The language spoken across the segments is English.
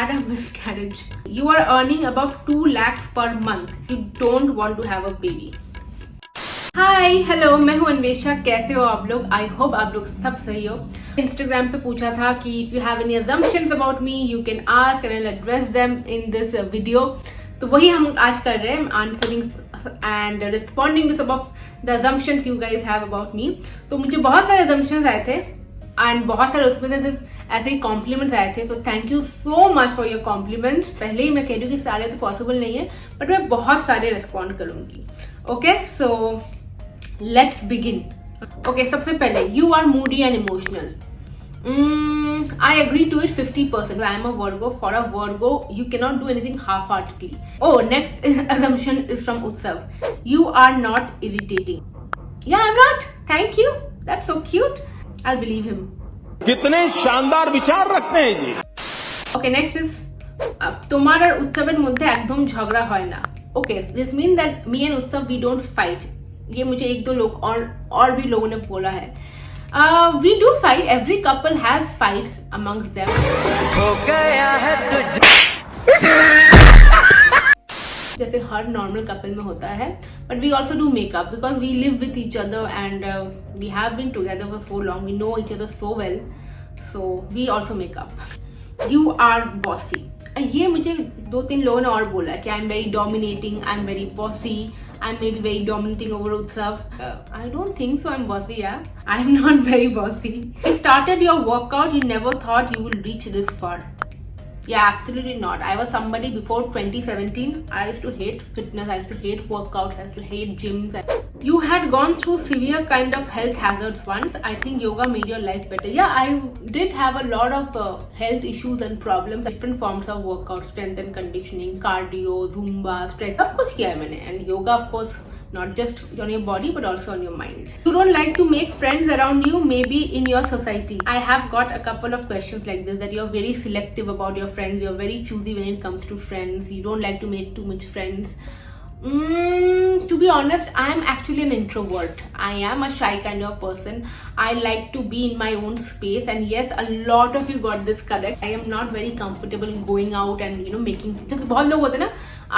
had a miscarriage. You are earning above 2 lakhs per month. You don't want to have a baby. Hi hello, मैं हूँ अन्वेषा। कैसे हो आप लोग? I hope आप लोग सब सही हो। इंस्टाग्राम पे पूछा था कि if you have any assumptions about me you can ask and I will address them in this video. तो वही हम आज कर रहे हैं, answering and responding to some of the assumptions you guys have about me। तो मुझे बहुत सारे assumptions आए थे एंड बहुत सारे उसमें से सिर्फ ऐसे ही कॉम्प्लीमेंट्स आए थे। So thank you so much for your compliments. पहले ही मैं कह रही हूँ कि सारे तो पॉसिबल नहीं है, बट मैं बहुत सारे रिस्पॉन्ड करूंगी। Okay, so let's begin. Okay, सबसे पहले you are moody and emotional. I agree to it 50%. I am a Virgo. For a Virgo, you cannot do anything half-heartedly. Oh, next assumption is from Utsav. You are not irritating. Yeah, I'm not. Thank you. That's so cute. I'll believe him. कितने शानदार विचार रखते हैं जी। Okay, next is তোমার আর উৎসবের মধ্যে একদম ঝগড়া হয় না। Okay, this means that me and Utsav we don't fight. ये मुझे एक दो लोग और भी लोगों ने बोला है। We do fight. Every couple has fights amongst them. हो गया है जैसे हर नॉर्मल कपल में होता है, but we also do make up because we live with each other and we have been together for so long, we know each other so well, so we also make up. You are bossy. ये मुझे दो तीन लोगों ने और बोला कि I am very dominating, I am very bossy, I may be very dominating over Utsav. I don't think so. I'm bossy, yeah. I'm not very bossy. You started your workout. You never thought you will reach this far. Yeah, absolutely not. I was somebody before 2017. I used to hate fitness. I used to hate workouts. I used to hate gyms. You had gone through severe kind of health hazards once. I think yoga made your life better. Yeah, I did have a lot of health issues and problems. Different forms of workout, strength and conditioning, cardio, Zumba, stretch. सब कुछ किया है मैंने. And yoga, of course, not just on your body but also on your mind. You don't like to make friends around you, maybe in your society. I have got a couple of questions like this, that you're very selective about your friends, you're very choosy when it comes to friends, you don't like to make too much friends. To be honest, I am actually an introvert. I am a shy kind of person. I like to be in my own space, and yes, a lot of you got this correct. I am not very comfortable in going out and making. जैसे बहुत लोग होते हैं ना,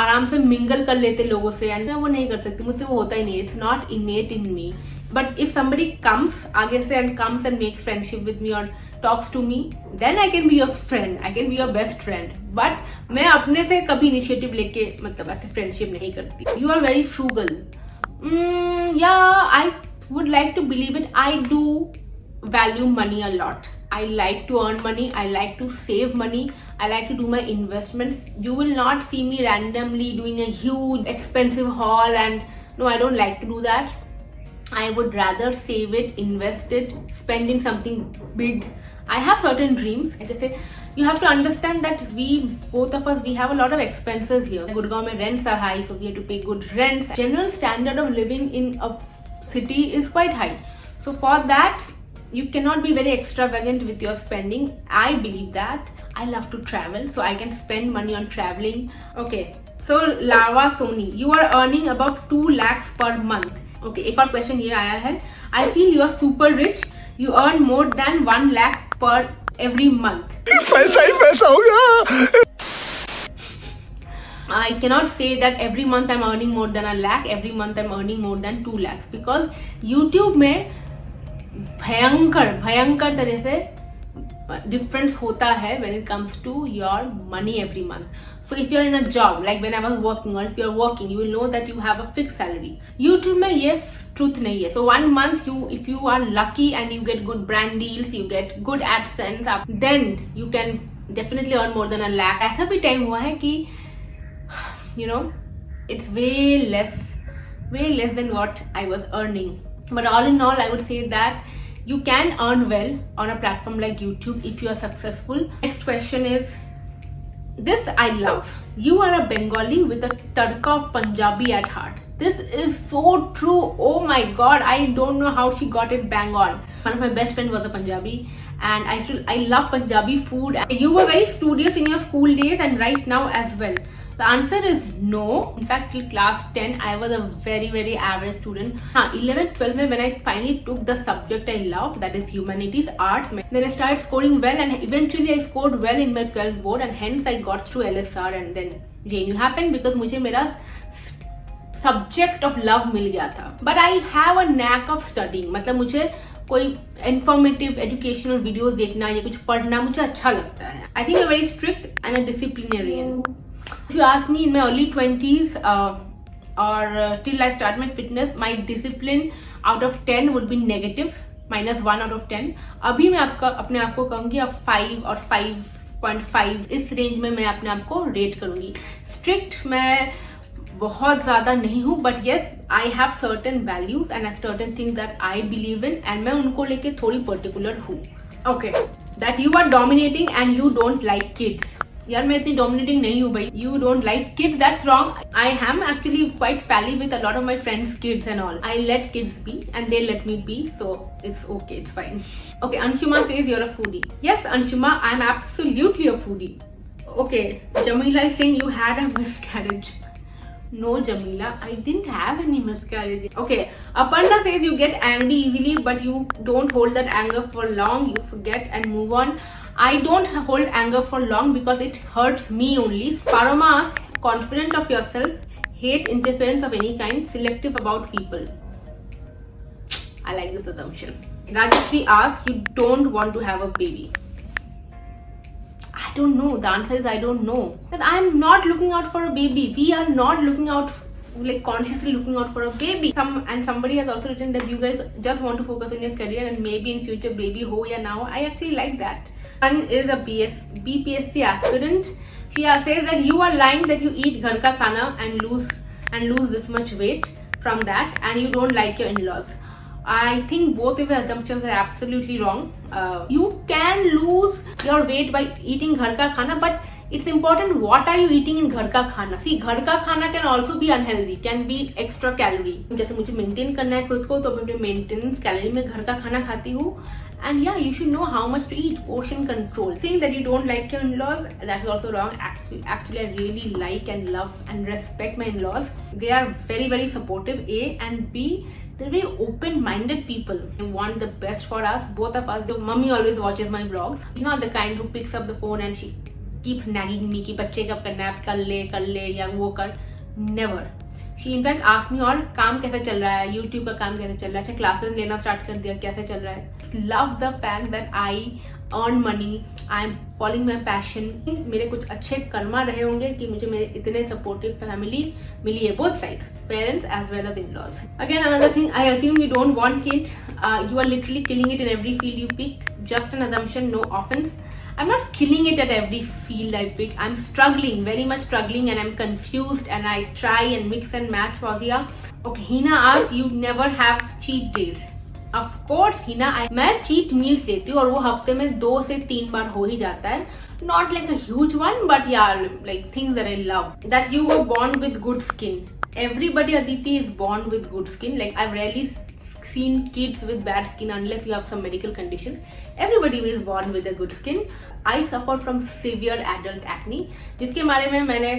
आराम से mingle कर लेते लोगों से, एंड मैं वो नहीं कर सकती, मुझसे वो होता ही नहीं। It's not इनेट in me, but if somebody comes आगे से and comes and makes friendship with me or talks to me, then I can be your friend, I can be your best friend. But मैं अपने से कभी initiative लेके मतलब ऐसे friendship नहीं करती। You are very frugal. Yeah, I would like to believe it. I do value money a lot. I like to earn money. I like to save money. I like to do my investments. You will not see me randomly doing a huge expensive haul, and no, I don't like to do that. I would rather save it, invest it, spend in something big. I have certain dreams. Like I say, you have to understand that both of us, we have a lot of expenses here. Gurgaon mein rents are high, so we have to pay good rents. General standard of living in a city is quite high. So for that, you cannot be very extravagant with your spending. I believe that. I love to travel, so I can spend money on traveling. Okay, so Lava Sony, you are earning above 2 lakhs per month. Okay, एक और question ये आया है। I feel you are super rich. You earn more than 1 lakh per every month. पैसा ही पैसा होगा। I cannot say that every month I'm earning more than 1 lakh. Every month I'm earning more than 2 lakhs because YouTube में भयंकर तरह से difference होता है when it comes to your money every month. So if you're in a job, like when I was working, or if you're working, you will know that you have a fixed salary. YouTube में ये truth नहीं है. So 1 month if you are lucky and you get good brand deals, you get good AdSense, then you can definitely earn more than 1 lakh. ऐसा भी time हुआ है कि it's way less than what I was earning. But all in all, I would say that you can earn well on a platform like YouTube if you are successful. Next question is, this I love. You are a Bengali with a tadka of Punjabi at heart. This is so true. Oh my god, I don't know how she got it bang on. One of my best friends was a Punjabi, and I love Punjabi food. You were very studious in your school days and right now as well. The answer is no. In fact, till class 10, I was a very average student. 11th, 12th, when I finally took the subject I loved, that is humanities, arts, then I started scoring well, and eventually I scored well in my 12th board, and hence I got through LSR, and then JNU happened because मुझे मेरा subject of love मिल गया था. But I have a knack of studying. मतलब मुझे कोई informative educational videos देखना या कुछ पढ़ना मुझे अच्छा लगता है. I think I'm very strict and a disciplinarian. If you ask me in my early 20s or till I start my fitness, my discipline out of 10 would be negative, -1 out of 10. अभी मैं अपने आप को कहूँगी अब 5 और 5.5 इस range में मैं अपने आप को रेट करूँगी. स्ट्रिक्ट मैं बहुत ज़्यादा नहीं हूँ, but yes I have certain values and certain things that I believe in, and मैं उनको लेके थोड़ी पर्टिकुलर हूँ. Okay, that you are dominating and you don't like kids. यार मैं इतनी डोमिनेटिंग नहीं हूँ भाई. You don't like kids, that's wrong. I am actually quite pally with a lot of my friends kids and all. I let kids be and they let me B, so it's okay, it's fine. Okay, Anshuma says you're a foodie. Yes, Anshuma, I'm absolutely a foodie. Okay, Jamila is saying you had a miscarriage. No, Jamila, I didn't have any miscarriage. Okay, Aparna says you get angry easily, but you don't hold that anger for long. You forget and move on. I don't hold anger for long because it hurts me only. Paroma asks, confident of yourself, hate interference of any kind, selective about people. I like this assumption. Rajeshri asks, you don't want to have a baby. I don't know. The answer is I don't know. That I'm not looking out for a baby. We are not looking out, like consciously looking out for a baby. Somebody has also written that you guys just want to focus on your career and maybe in future baby ho ya now. I actually like that. One is a BPSC aspirant. She says that you are lying that you eat ghar ka khana and lose this much weight from that, and you don't like your in-laws. I think both of your assumptions are absolutely wrong. You can lose your weight by eating ghar ka khana, but it's important what are you eating in ghar ka khana. See, ghar ka khana can also be unhealthy, can be extra calorie. जैसे मुझे maintain करना है खुद को, तो मैं maintenance calorie में घर का खाना खाती हूँ. And yeah, you should know how much to eat. Portion control. Saying that you don't like your in-laws, that's also wrong. Actually, I really like and love and respect my in-laws. They are very supportive. A and B, they're very open-minded people. They want the best for us, both of us. The mummy always watches my vlogs. She's not the kind who picks up the phone and she keeps nagging me कि बच्चे कब करना है, कर ले या वो कर. Never. She in fact asked me, और काम कैसा चल रहा है, YouTube का काम कैसा चल रहा है, अच्छा क्लासेस लेना स्टार्ट कर दिया, कैसे चल रहा है. Love the fact that I earn money, I am following my passion. मेरे कुछ अच्छे कर्मा रहे होंगे कि मुझे मेरे इतने supportive family मिली है, both sides, parents as well as in-laws. Again, another thing, I assume you don't want kids. You are literally killing it in every field you pick. Just an assumption, no offense. I'm not killing it at every field I pick. I'm struggling, very much struggling, and I'm confused, and I try and mix and match. Fauziya. Okay, Hina asks, you never have cheat days. Of course, Hina, मैं cheat meals लेती हूँ और वो हफ्ते में 2 से 3 बार हो ही जाता है. Not like a huge one, but yeah, like things that I love. That you were born with good skin. Everybody, Aditi, is born with good skin. Like I've rarely seen kids with bad skin unless you have some medical condition. Everybody is born with a good skin. I suffer from severe adult acne, जिसके बारे में मैंने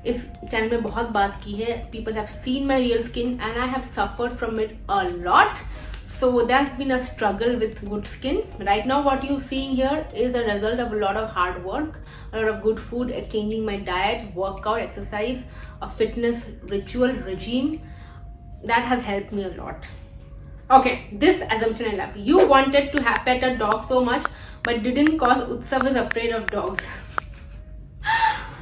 इस channel में बहुत बात की है. People have seen my real skin and I have suffered from it a lot. So that's been a struggle with good skin. Right now what you're seeing here is a result of a lot of hard work, a lot of good food, changing my diet, workout, exercise, a fitness ritual regime. That has helped me a lot. Okay, this assumption I love. You wanted to pet a dog so much, but didn't cause Utsav is afraid of dogs.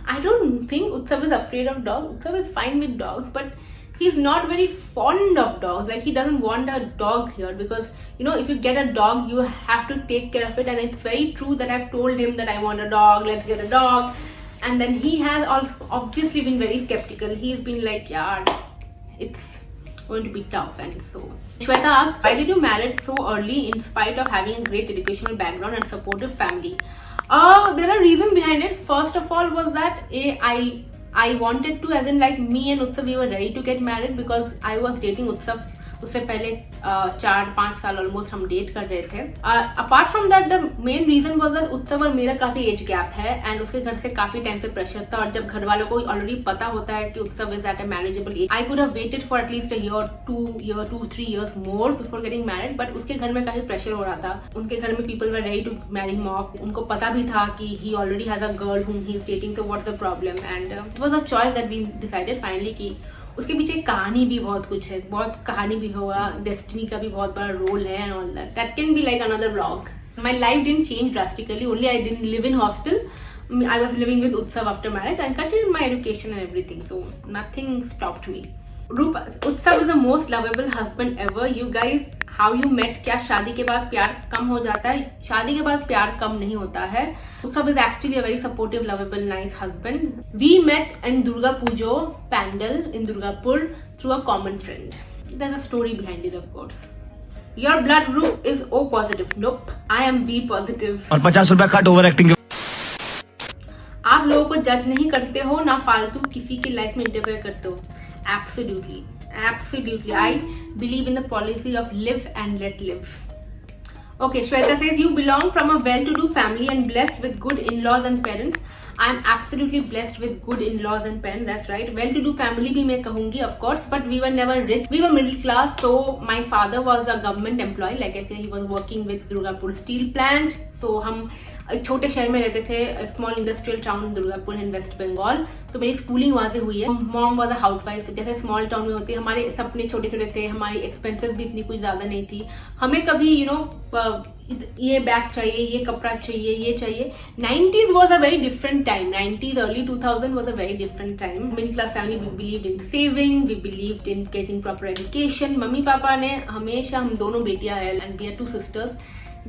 I don't think Utsav is afraid of dogs. Utsav is fine with dogs, but he's not very fond of dogs. Like he doesn't want a dog here because, you know, if you get a dog, you have to take care of it. And it's very true that I've told him that I want a dog, let's get a dog. And then he has also obviously been very skeptical. He's been like, yeah, it's going to be tough. And so Shweta asks, why did you marry so early in spite of having a great educational background and supportive family? There are reasons behind it. First of all was that I wanted to, as in like me and Utsav, we were ready to get married because I was dating Utsav उससे पहले 4-5 साल almost हम date कर रहे थे। Apart from that the main reason was that Utsav और मेरा काफी एज गैप है एंड उसके घर से काफी टाइम से प्रेशर था, और जब घर वालों को ऑलरेडी पता होता है कि Utsav is at a manageable age, I could have waited for at least a year 2-3 years more before getting married, but उसके घर में काफी प्रेशर हो रहा था। उनके घर में people were ready to marry him off, उनको पता भी था कि he already has a girl whom he is dating, so what's the problem, and it was a choice that we decided finally कि उसके पीछे कहानी भी बहुत कुछ है, बहुत कहानी भी होगा, डेस्टिनी का भी बहुत बड़ा रोल है, and all that can be like another vlog. My life didn't change drastically, only I didn't live in hostel. I was living with Utsav after marriage and continued my education and everything, so nothing stopped me. Utsav is the most lovable husband ever. You guys, how you met? क्या शादी के बाद प्यार कम हो जाता है? शादी के बाद प्यार कम नहीं होता है. Utsav is actually a very supportive, lovable, nice husband. We met in Durga Pujo Pandal in Durgapur through a common friend. There's a story behind it, of course. Your blood group is O positive. Nope, I am B positive. और 50 रुपया cut over acting. आप लोगों को जज नहीं करते हो, ना फालतू किसी की लाइफ में इंटरफेयर करते हो. Absolutely. I believe in the policy of live and let live. Okay, Shweta says you belong from a well-to-do family and blessed with good in-laws and parents. I am absolutely blessed with good in-laws and parents. That's right. Well-to-do family भी मैं कहूँगी, of course, but we were never rich. We were middle class. So my father was a government employee. Like I said, he was working with Durgapur Steel Plant. So हम एक छोटे शहर में रहते थे, स्मॉल इंडस्ट्रियल टाउन दुर्गापुर इन waste Bengal. तो मेरी schooling वहाँ से हुई है. Mom was a housewife. जैसे स्मॉल टाउन में होती है, हमारे सपने छोटे छोटे थे, हमारी एक्सपेंसेस भी इतनी कुछ ज्यादा नहीं थी. हमें कभी ये बैग चाहिए, ये कपड़ा चाहिए, ये चाहिए. 90s was a very different time. 90s, early 2000 was a very different time. Middle class family, we believed in saving, we believed in getting proper education. Mummy papa ने हमेशा, हम दोनों बेटियां हैं and we are 2 sisters.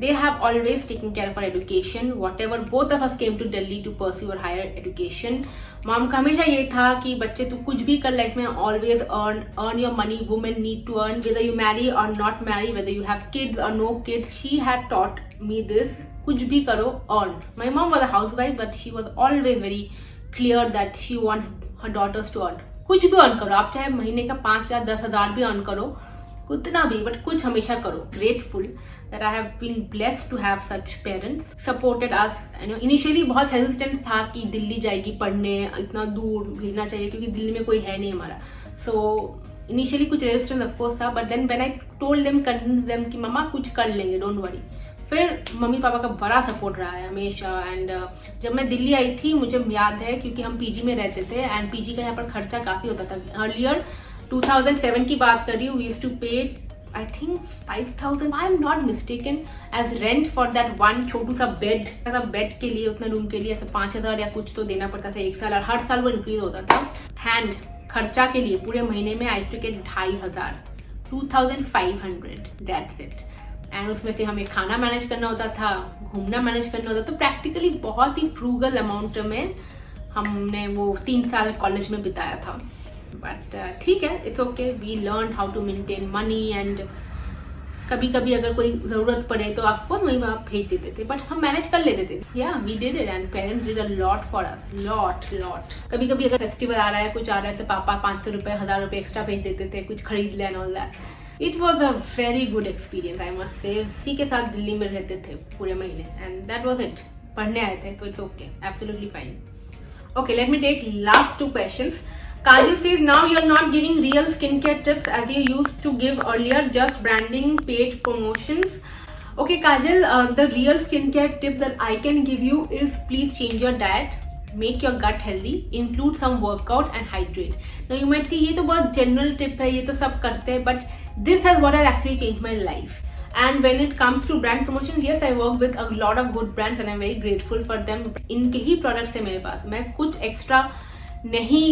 They have always taken care of our education. Whatever, both of us came to Delhi to pursue our higher education. Mom का हमेशा ये था कि बच्चे तू कुछ भी कर लाइफ में, always earn your money. Women need to earn, whether you marry or not marry, whether you have kids or no kids. She had taught me this. कुछ भी करो, earn. My mom was a housewife, but she was always very clear that she wants her daughters to earn. कुछ भी earn करो, आप चाहे महीने का 5 या 10 हजार भी earn करो, उतना भी, बट कुछ हमेशा करो. Grateful that I have been blessed to have such parents. Supported us. Initially बहुत hesitant था कि दिल्ली जाएगी पढ़ने, इतना दूर भेजना चाहिए क्योंकि दिल्ली में कोई है नहीं हमारा. So initially कुछ resistance of course था, but then when I told them, convinced them कि मम्मा कुछ कर लेंगे, don't worry. फिर मम्मी पापा का बड़ा सपोर्ट रहा है हमेशा. एंड जब मैं दिल्ली आई थी, मुझे याद है क्योंकि हम पीजी में रहते थे एंड पीजी का यहाँ पर खर्चा काफी होता था. अर्लियर 2007 की बात कर रही हूँ, we used to pay I think 5,000, I am not mistaken, as rent for that one छोटू सा बेड. ऐसा बेड के लिए, उतना रूम के लिए ऐसा 5,000 या कुछ तो देना पड़ता था 1 साल, और हर साल वो इंक्रीज होता था. हैंड खर्चा के लिए पूरे महीने में I to get 2,500, 2,500, that's it. And उसमें से हमें खाना मैनेज करना होता था, घूमना मैनेज करना होता था. तो प्रैक्टिकली बहुत ही फ्रूगल अमाउंट में हमने वो 3 साल कॉलेज में बिताया था. बट ठीक है, it's okay. We learn how to maintain money. And कभी कभी अगर कोई जरूरत पड़े तो आपको वही वहाँ भेज देते थे, बट हम मैनेज कर लेते थे. या we did it and parents did a lot for us, lot. कभी कभी अगर फेस्टिवल आ रहा है, कुछ आ रहा है, तो पापा 500 रुपए, 1000 रुपए एक्स्ट्रा भेज देते थे, कुछ खरीद ले and all that. It was a very good experience, I must say. इसी के साथ दिल्ली में रहते थे पूरे महीने एंड दैट वॉज इट. पढ़ने आए थे तो it's okay, absolutely fine. Okay, let me take last 2 questions. Kajal says now you're not giving real skincare tips as you used to give earlier, just branding, paid promotions. Okay, Kajal, the real skincare tip that I can give you is please change your diet, make your gut healthy, include some workout and hydrate. Now you might say ये तो बहुत general tip है, ये तो सब करते हैं, but this has what has actually changed my life. And when it comes to brand promotion, yes, I work with a lot of good brands and I'm very grateful for them. इनके ही products है मेरे पास, मैं कुछ extra नहीं,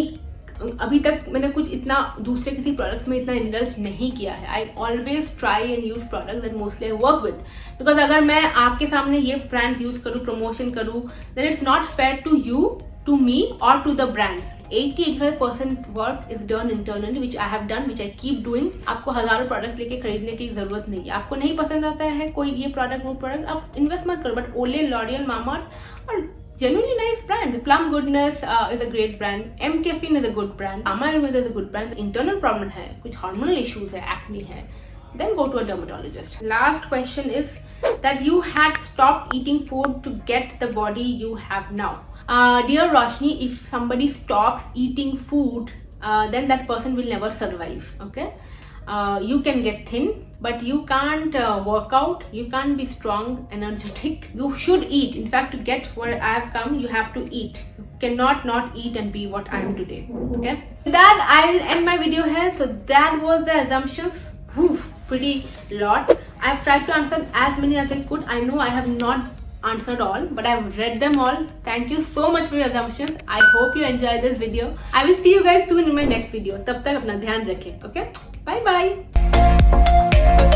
अभी तक मैंने कुछ इतना दूसरे किसी प्रोडक्ट्स में इतना इंडल्ज नहीं किया है. I always try and use products that mostly I work with, because अगर मैं आपके सामने ये ब्रांड यूज करूँ, प्रमोशन करूँ, then it's not fair to you, to me और to the brands. 80-85% work is done internally, which I have done, which I keep doing. आपको हजारों प्रोडक्ट्स लेके खरीदने की जरूरत नहीं है. आपको नहीं पसंद आता है कोई ये प्रोडक्ट वो प्रोडक्ट, आप इन्वेस्ट मत करो. बट ओले, लॉरियल, मामा और genuinely nice brands. Plum Goodness is a great brand. M Caffeine is a good brand. Ama Ayurveda is a good brand. Internal problem hai, kuch hormonal issues hai, acne hai, then go to a dermatologist. Last question is that you had stopped eating food to get the body you have now. Dear Roshni, if somebody stops eating food, then that person will never survive. Okay. You can get thin, but you can't work out, you can't be strong, energetic. You should eat. In fact, to get where I have come, you have to eat. You cannot not eat and be what I am today. Okay. With that, I will end my video here. So that was the assumptions. Pretty lot. I've tried to answer as many as I could. I know I have not answered all, but I've read them all. Thank you so much for your assumptions. I hope you enjoyed this video. I will see you guys soon in my next video. तब तक अपना ध्यान रखें. Okay. Bye bye.